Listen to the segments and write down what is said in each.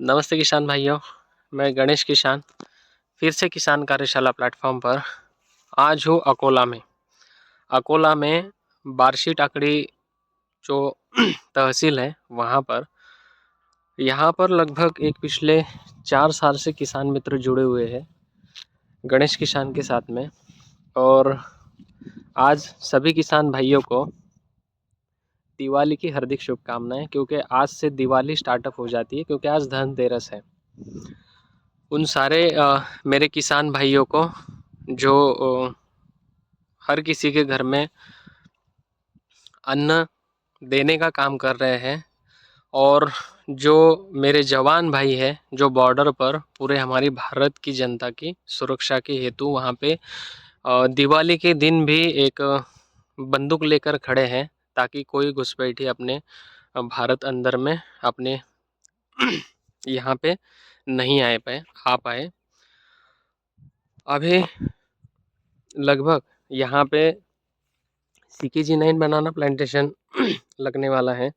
नमस्ते किसान भाइयों। मैं गणेश किसान फिर से किसान कार्यशाला प्लेटफॉर्म पर आज हूँ अकोला में बार्शी टाकड़ी जो तहसील है वहाँ पर। यहाँ पर लगभग एक पिछले 4 साल से किसान मित्र जुड़े हुए हैं गणेश किसान के साथ में। और आज सभी किसान भाइयों को दिवाली की हार्दिक शुभकामनाएं, क्योंकि आज से दिवाली स्टार्टअप हो जाती है, क्योंकि आज धनतेरस है। उन सारे मेरे किसान भाइयों को जो हर किसी के घर में अन्न देने का काम कर रहे हैं, और जो मेरे जवान भाई हैं जो बॉर्डर पर पूरे हमारी भारत की जनता की सुरक्षा के हेतु वहाँ पे दिवाली के दिन भी एक बंदूक लेकर खड़े हैं, ताकि कोई घुसपैठी अपने भारत अंदर में अपने यहाँ पे नहीं आ पाए। अभी लगभग यहाँ पे CKG9 बनाना प्लांटेशन लगने वाला है।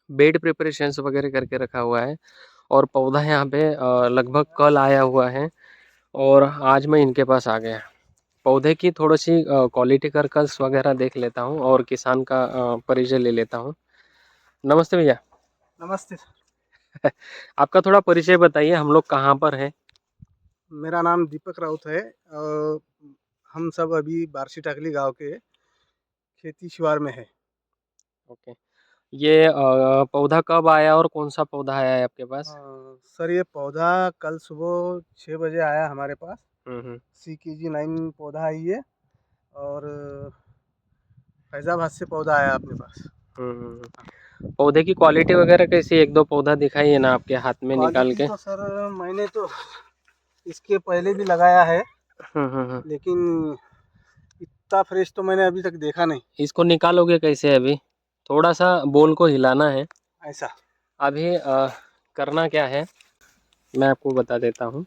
बेड प्रिपरेशंस वगैरह करके रखा हुआ है, और पौधा यहाँ पे लगभग कल आया हुआ है, और आज मैं इनके पास आ गया। पौधे की थोड़ी सी क्वालिटी कर्कल्स वगैरह देख लेता हूँ और किसान का परिचय ले लेता हूँ। नमस्ते भैया। नमस्ते सर। आपका थोड़ा परिचय बताइए, हम लोग कहाँ पर हैं? मेरा नाम दीपक राउत है और हम सब अभी बार्शी टाकली गांव के खेती शिवार में है। ओके, ये पौधा कब आया और कौन सा पौधा आया है आपके पास? सर ये पौधा कल सुबह 6 बजे आया हमारे पास। हम्म। CKG9 पौधा है ये, और फैजाबाद से पौधा आया अपने पास। पौधे की क्वालिटी वगैरह कैसी? एक दो पौधा दिखाइए ना आपके हाथ में निकाल क्वालिटी के। तो सर मैंने तो इसके पहले भी लगाया है, लेकिन इतना फ्रेश तो मैंने अभी तक देखा नहीं। इसको निकालोगे कैसे? अभी थोड़ा सा बोल को हिलाना है। ऐसा अभी करना क्या है मैं आपको बता देता हूँ।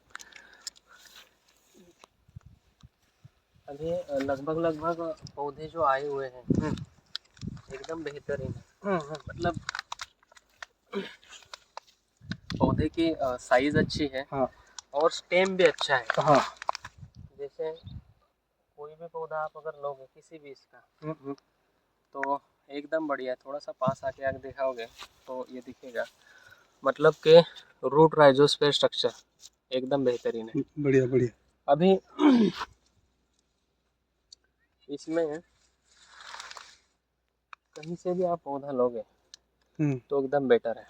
अभी लगभग पौधे जो आए हुए हैं एकदम बेहतरीन है। मतलब पौधे की साइज अच्छी है। हाँ। और स्टेम भी अच्छा है। हाँ। जैसे कोई भी पौधा आप अगर लोगे किसी भी इसका, तो एकदम बढ़िया है। थोड़ा सा पास आके आगे दिखाओगे तो ये दिखेगा, मतलब के रूट राइजोस्फीयर स्ट्रक्चर एकदम बेहतरीन है। बढ़िया बढ़िया। अभी इसमें कहीं से भी आप पौधा लोगे तो एकदम बेटर है।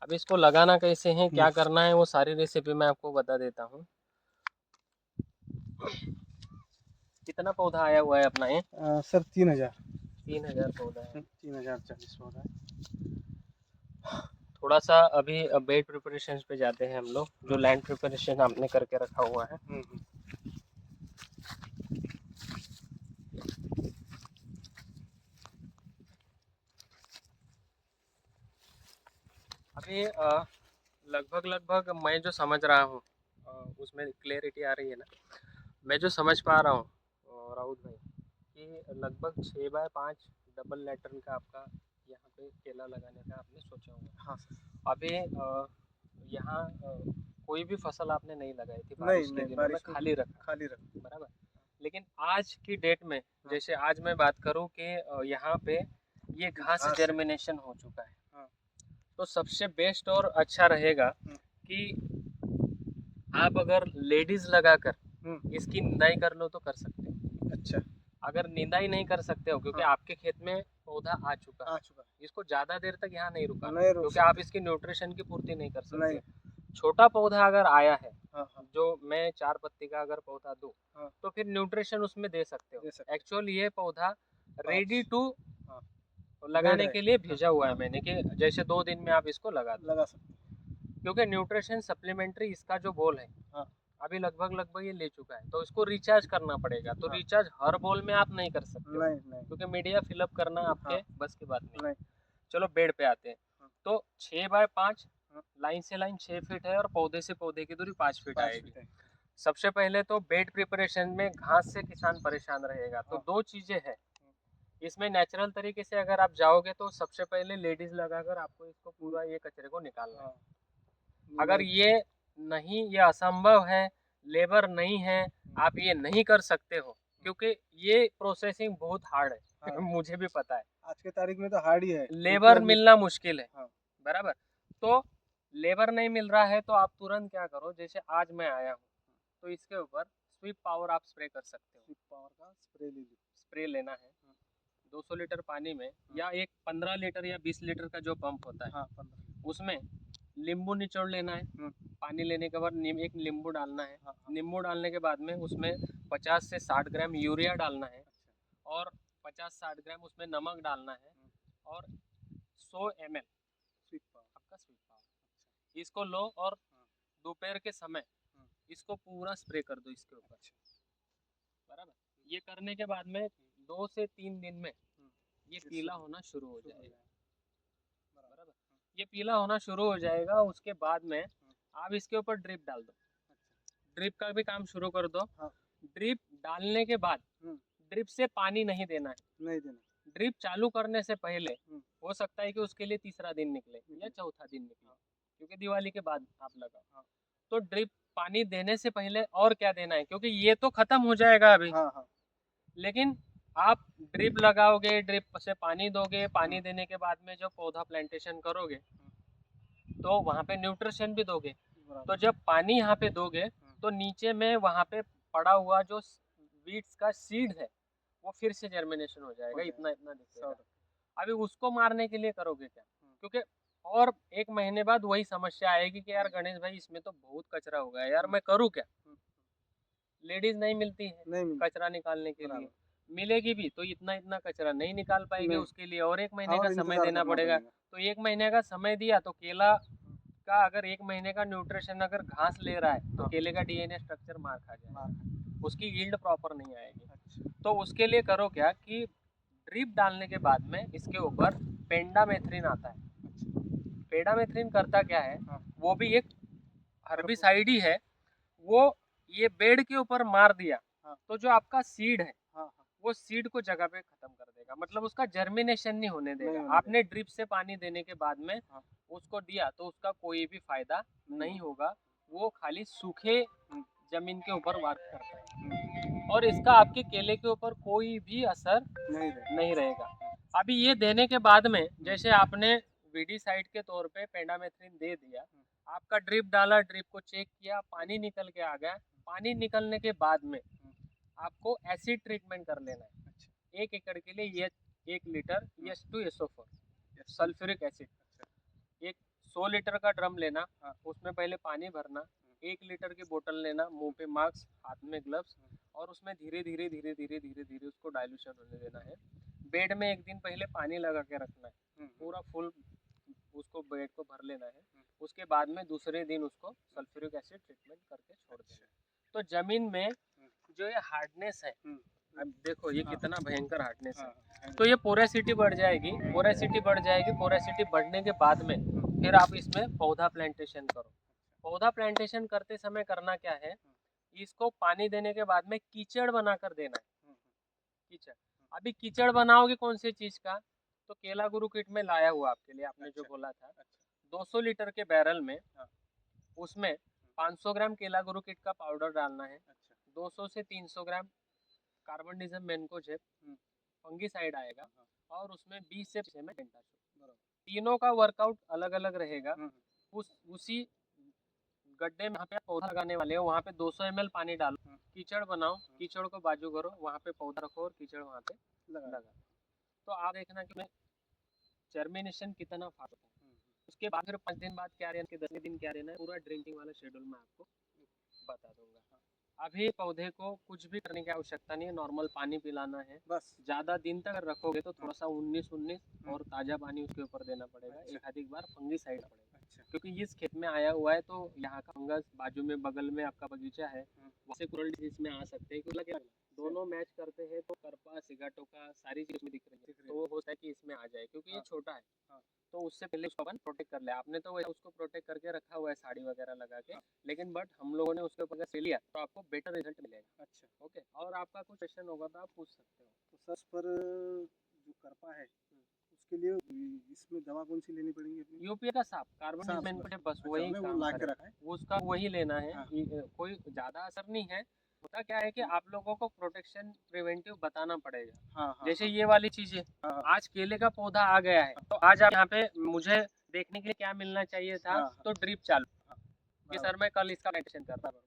अब इसको लगाना कैसे है, क्या करना है, वो सारी रेसिपी मैं आपको बता देता हूँ। कितना पौधा आया हुआ है अपना ये? सर 3000। 3000 पौधा है। 3040 पौधा है। थोड़ा सा अभी बेड प्रिपरेशन पे जाते हैं हम लोग, जो लैंड प्रिपरेशन आपने करके रखा हुआ है। अभी लगभग मैं जो समझ रहा हूँ, उसमें क्लैरिटी आ रही है ना? मैं जो समझ पा रहा हूँ राउत भाई, कि लगभग 6x5 डबल लैटर्न का आपका यहाँ पे केला लगाने का आपने सोचा हुआ। हाँ। अभी यहाँ कोई भी फसल आपने नहीं लगाई थी नहीं बारिश के नहीं, दिनों में, बारिश में खाली रखा बराबर। लेकिन आज की डेट में, जैसे आज मैं बात करूं कि यहाँ पे ये घास जर्मिनेशन हो चुका है। तो सबसे बेस्ट और अच्छा रहेगा कि आप अगर लेडीज लगाकर इसकी निंदाई कर लो तो कर सकते हो। अच्छा। अगर निंदाई नहीं कर सकते हो, क्योंकि आपके खेत में पौधा आ चुका है, इसको ज्यादा देर तक यहाँ नहीं रुका, क्योंकि आप इसकी न्यूट्रिशन की पूर्ति नहीं कर सकते। छोटा पौधा अगर आया है, जो मैं 4 पत्ती का अगर पौधा दूं, तो फिर न्यूट्रिशन उसमें दे सकते हो। एक्चुअली ये पौधा रेडी टू लगाने के लिए भेजा हुआ है मैंने, कि जैसे 2 दिन में आप इसको लगा सकते, क्योंकि न्यूट्रिशन सप्लीमेंट्री इसका जो बोल है अभी लगभग ये ले चुका है, तो इसको रिचार्ज करना पड़ेगा। तो रिचार्ज हर बॉल में आप नहीं कर सकते, क्योंकि मीडिया फिलअप करना आपके बस की बात नहीं। चलो बेड पे आते हैं। तो 6x5 लाइन से लाइन 6 फीट है, और पौधे से पौधे की दूरी 5 फीट आएगी। सबसे पहले तो बेड प्रिपरेशन में घास से किसान परेशान रहेगा, तो 2 चीजें हैं इसमें। नेचुरल तरीके से अगर आप जाओगे तो सबसे पहले लेडीज लगाकर आपको इसको पूरा ये कचरे को निकालना है। अगर ये नहीं, ये असंभव है, लेबर नहीं है, आप ये नहीं कर सकते हो, क्योंकि ये प्रोसेसिंग बहुत हार्ड है। हाँ। मुझे भी पता है, आज के तारीख में तो हार्ड ही है, लेबर मिलना मुश्किल है। हाँ। बराबर। तो लेबर नहीं मिल रहा है तो आप तुरंत क्या करो, जैसे आज मैं आया हूँ तो इसके ऊपर स्वीप पावर आप स्प्रे कर सकते हो। स्वीप पावर का स्प्रे लेना है 200 लीटर पानी में, या एक 15 लीटर या 20 लीटर का जो पंप होता है, हाँ, उसमें नींबू निचोड़ लेना है। पानी लेने के बाद एक नींबू डालना है। नींबू डालने के बाद में उसमें 50 से 60 ग्राम यूरिया डालना है, और 50-60 ग्राम उसमें नमक डालना है, और 100 ml आपका स्वीप पावर। इसको लो और दोपहर के समय इसको पूरा स्प्रे कर दो इसके ऊपर। बराबर। ये करने के बाद में 2 से 3 दिन में ये पीला होना शुरू हो जाएगा। बराबर। ये पीला होना शुरू हो जाएगा, उसके बाद में आप इसके ऊपर ड्रिप डाल दो। ड्रिप का भी काम शुरू कर दो। ड्रिप डालने के बाद ड्रिप से पानी नहीं देना है। ड्रिप चालू करने से पहले हो सकता है कि उसके लिए तीसरा दिन निकले या चौथा दिन निकले, क्योंकि दिवाली के बाद आप लगाओ। तो ड्रिप पानी देने से पहले और क्या देना है, क्योंकि ये तो खत्म हो जाएगा अभी। लेकिन आप ड्रिप लगाओगे, ड्रिप से पानी दोगे, पानी देने के बाद में जो पौधा प्लांटेशन करोगे तो वहाँ पे न्यूट्रिशन भी दोगे। तो जब पानी यहाँ पे दोगे तो नीचे में वहाँ पे पड़ा हुआ जो वीड्स का सीड है वो फिर से जर्मिनेशन हो जाएगा, इतना इतना दिखेगा। अभी उसको मारने के लिए करोगे क्या, क्योंकि और 1 महीने बाद वही समस्या आएगी कि यार गणेश भाई इसमें तो बहुत कचरा हो गया यार, मैं करूँ क्या। लेडीज नहीं मिलती है कचरा निकालने के लिए, मिलेगी भी तो इतना इतना कचरा नहीं निकाल पाएंगे, उसके लिए और 1 महीने का समय देना पड़ेगा। तो 1 महीने का समय दिया तो केला का अगर 1 महीने का न्यूट्रिशन अगर घास ले रहा है तो केले का डीएनए स्ट्रक्चर मार खा जाएगा, उसकी यील्ड प्रॉपर नहीं आएगी। तो उसके लिए करो क्या कि ड्रिप डालने के बाद में इसके ऊपर पेंडामेथ्रिन आता है। पेंडामेथ्रिन करता क्या है, वो भी एक हर्बिसाइड ही है। वो ये बेड के ऊपर मार दिया तो जो आपका सीड है वो सीड को जगह पे खत्म कर देगा, मतलब उसका जर्मिनेशन नहीं होने देगा। आपने ड्रिप से पानी देने के बाद में उसको दिया तो उसका कोई भी फायदा नहीं होगा, वो खाली सूखे जमीन के ऊपर वर्क करता है, और इसका आपके केले के ऊपर कोई भी असर नहीं रहेगा। अभी ये देने के बाद में जैसे आपने वीडीसाइड के तौर पे पेंडामेथ्रिन दे दिया, आपका ड्रिप डाला, ड्रिप को चेक किया, पानी निकल के आ गया। पानी निकलने के बाद में आपको एसिड ट्रीटमेंट कर लेना है। 1 एकड़ के लिए ये 1 लीटर S2SO4 सल्फ्यूरिक एसिड, एक 100 लीटर का ड्रम लेना, उसमें पहले पानी भरना, 1 लीटर की बोतल लेना, मुंह पे मास्क, हाथ में ग्लव्स, और उसमें धीरे धीरे धीरे धीरे धीरे धीरे उसको डाइल्यूशन होने देना है। बेड में 1 दिन पहले पानी लगा के रखना है, पूरा फुल उसको बेड को भर लेना है। उसके बाद में दूसरे दिन उसको सल्फ्यूरिक एसिड ट्रीटमेंट करके छोड़ देना है। तो जमीन में जो ये हार्डनेस है, अब देखो ये कितना भयंकर हार्डनेस है, तो ये पोरेसिटी बढ़ जाएगी। पोरेसिटी बढ़ने के बाद में फिर आप इसमें पौधा प्लांटेशन करो। पौधा प्लांटेशन करते समय करना क्या है, इसको पानी देने के बाद में कीचड़ बनाकर देना है। कीचड़, अभी कीचड़ बनाओगे कौन सी चीज का, तो केला गुरु किट में लाया हुआ आपके लिए, आपने जो बोला था 200 लीटर के बैरल में उसमें 500 ग्राम केला गुरु किट का पाउडर डालना है। 200 से 300 ग्राम कार्बनडिज़म मैनकोजेब फंगीसाइड आएगा, और उसमें 20 से 25 डेंटाशोक। तीनों का वर्कआउट अलग अलग रहेगा। उसी गड्ढे में जहाँ पे पौधा लगाने वाले हो वहाँ पे 200 ml पानी डालो, कीचड़ बनाओ, कीचड़ को बाजू करो, वहाँ पे पौधा रखो और कीचड़ वहाँ पे लगा। तो आप देखना कि जर्मिनेशन कितना फास्ट होता है। उसके बाद फिर 5 दिन बाद क्या रहना, 10 दिन क्या रहना है, पूरा ड्रिंकिंग वाला शेड्यूल मैं आपको बता दूंगा। अभी पौधे को कुछ भी करने की आवश्यकता नहीं है, नॉर्मल पानी पिलाना है बस। ज़्यादा दिन तक रखोगे तो थोड़ा सा 19 और ताज़ा पानी उसके ऊपर देना पड़ेगा। एक आधी बार फंगीसाइड पड़ेगा, क्योंकि इस खेत में आया हुआ है तो यहाँ का फंगस, बाजू में बगल में आपका बगीचा है वहाँ से कुरल इसमें आ सकते हैं, क्योंकि दोनों मैच करते हैं तो करपा सिगाटोका सारी चीज में दिख रही है, तो वो हो सकता है कि इसमें आ जाए, क्योंकि ये छोटा है। तो उससे पहले उसको अपन प्रोटेक्ट कर ले। आपने तो वैसे उसको प्रोटेक्ट करके रखा हुआ है साड़ी वगैरह लगा के, लेकिन बट हम लोगों ने उसके ऊपर से लिया तो आपको बेटर रिजल्ट मिलेगा। अच्छा, ओके। और आपका कुछ क्वेश्चन होगा तो आप पूछ सकते हो। तो सर पर जो करपा है उसके लिए इसमें दवा कौन सी लेनी पड़ेगी अपनी? यूपीए का साफ कार्बन, बस वही वो काम ला के करेगा। रखा है। वो उसका वही लेना है। हाँ। कोई ज्यादा असर नहीं है। होता क्या है कि आप लोगों को प्रोटेक्शन प्रिवेंटिव बताना पड़ेगा। हाँ, जैसे हाँ, ये वाली चीजें, हाँ, आज केले का पौधा आ गया है, तो आज आप यहाँ पे मुझे देखने के लिए क्या मिलना चाहिए था, हाँ, तो ड्रिप चालू कि बराबर। सर मैं कल इसका मेडिसिन करता हूँ।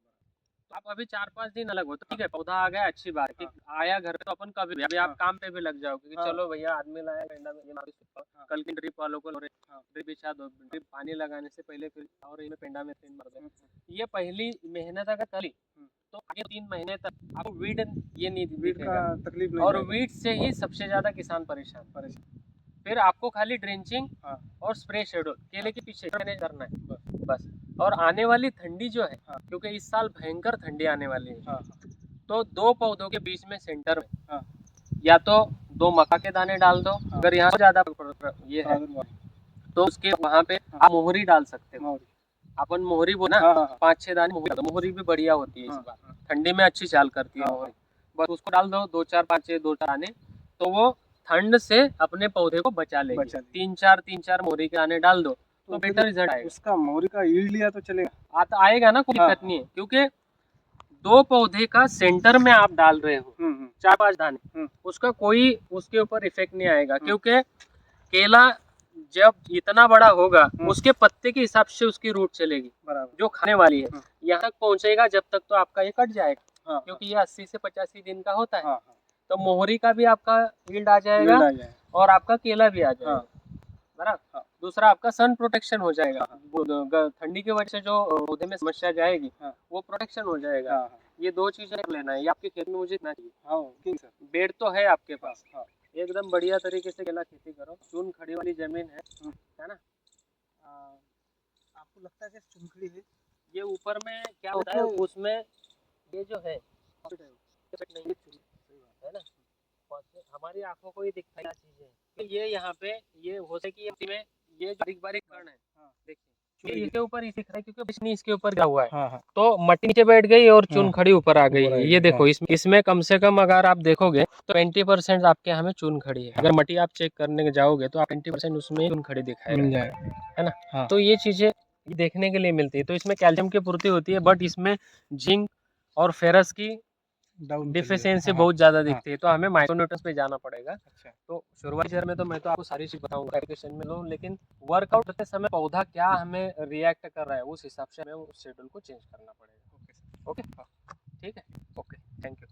तो आप अभी 4-5 दिन अलग हो तो ठीक है, पौधा आ गया अच्छी बात है कि आया घर पे, तो अपन कभी भी अभी आप काम पे भी लग जाओ क्योंकि हाँ। चलो भैया आदमी लाया पेंडा में, ये मार हाँ। कल की ड्रिप वालों को ड्रिप बिछा दो, ड्रिप पानी लगाने से पहले फिर और इनमें पेंडा में तीन मार दो। ये पहली मेहनत अगर करी तो आगे 3 महीने तक आपको वीड ये नहीं वीड का दिखेगा। तकलीफ नहीं और जाएगा। वीड से ही सबसे ज्यादा किसान परेशान। फिर आपको खाली ड्रेंचिंग हाँ। और स्प्रे शेड्यूल केले के पीछे मैनेज करना है बस। और आने वाली ठंडी जो है, क्योंकि इस साल भयंकर ठंडी आने वाली है, हाँ। तो 2 पौधों के बीच में सेंटर में हाँ। या तो 2 मक्का के दाने डाल दो। हाँ। अगर यहाँ ज्यादा ये है तो उसके वहाँ पे आप मोहरी डाल सकते हो। अपन मोहरी बोला 5-6 दाने मोहरी, मोहरी भी बढ़िया होती है इस बार, ठंडी में अच्छी चाल करती है मोहरी। बस उसको डाल दो 2-4 दाने, तो वो ठंड से अपने पौधे को बचा लेगी। 3-4 मोहरी के दाने डाल दो तो बेटर रिजल्ट आएगा। उसका मोहरी का यील्ड लिया तो चलेगा, आता आएगा ना, कोई दिक्कत नहीं है, क्योंकि 2 पौधे का सेंटर में आप डाल रहे हो 4-5 दाने, उसका कोई उसके ऊपर इफेक्ट नहीं आएगा। क्योंकि केला जब इतना बड़ा होगा उसके पत्ते के हिसाब से उसकी रूट चलेगी जो खाने वाली है, यहाँ तक पहुंचेगा जब तक तो आपका ये कट जाएगा। क्योंकि ये 80 से 85 दिन का होता है। तो मोहरी का भी आपका यील्ड आ जाएगा और आपका केला भी आ जाएगा बराबर। दूसरा आपका सन प्रोटेक्शन हो जाएगा, ठंडी की वजह से जो पौधे में समस्या जाएगी वो प्रोटेक्शन हो जाएगा। ये 2 चीजें लेना है, ये आपके खेत में मुझे इतना चाहिए। बेड तो है आपके पास, एकदम बढ़िया तरीके से केला खेती करो। चून खड़ी वाली जमीन है ना। आपको लगता है कि चुनखड़ी है? ये ऊपर में क्या होता है, उसमें ये जो है ना, हमारी आंखों को ही दिखता है चीजें। ये यहाँ पे ये हो सके में ये बारीक कण है, देखिए इसके ऊपर ही दिख रहा है क्योंकि इसके ऊपर क्या हुआ है। तो मट्टी नीचे बैठ गई और चून खड़ी ऊपर आ गई है। ये देखो इसमें कम से कम अगर आप देखोगे तो 20% आपके यहाँ में चून खड़ी है। अगर मट्टी आप चेक करने जाओगे तो आप 20% उसमें चून खड़ी दिखाएगा, है ना। तो ये चीजें देखने के लिए मिलती है। तो इसमें कैल्शियम की पूर्ति होती है, बट इसमें जिंक और फेरस की डिफिशियंसी बहुत ज्यादा दिखती है। तो हमें माइक्रोन्यूट्रिएंट्स पे जाना पड़ेगा। तो शुरुआती चरण में तो मैं तो आपको सारी चीज बताऊंगा एप्लीकेशन में लो, लेकिन वर्कआउट करते समय पौधा क्या हमें रिएक्ट कर रहा है उस हिसाब से हमें उस शेड्यूल को चेंज करना पड़ेगा। ओके ठीक है, ओके, थैंक यू।